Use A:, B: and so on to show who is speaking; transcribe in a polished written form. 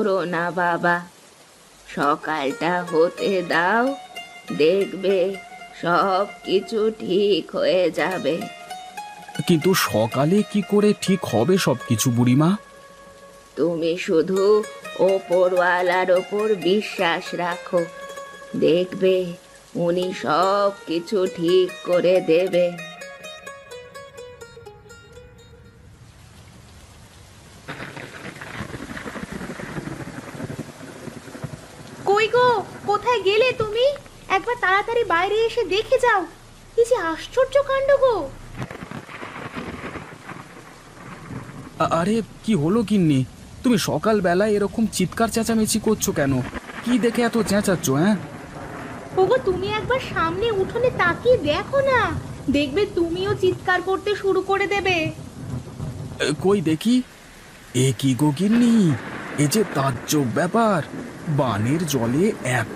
A: করো না বাবা, সকালটা হতে দাও, দেখবে সব কিছু ঠিক হয়ে যাবে।
B: কিন্তু সকালে কি করে ঠিক হবে সবকিছু বুড়িমা?
A: তুমি শুধু ওপরওয়ালার ওপর বিশ্বাস রাখো, দেখবে উনি সব কিছু ঠিক করে দেবে।
C: কই গো, কোথায় গেলে তুমি? একবার তাড়াতাড়ি বাইরে এসে দেখে যাও। কি যে আশ্চর্য কাণ্ড গো!
B: আরে কি হলো গিন্নি? তুমি সকালবেলায় এরকম চিৎকার চেঁচামেচি করছো কেন? কি দেখে এত চেঁচাচ্ছ? হ্যাঁ,
C: ওগো, তুমি একবার সামনে উঠোনে তাকিয়ে দেখো না, দেখবে তুমিও চিৎকার করতে শুরু করে দেবে।
B: কই দেখি। এ কি গো গিন্নি, এ যে তাজ্জব ব্যাপার! বানের জলে এত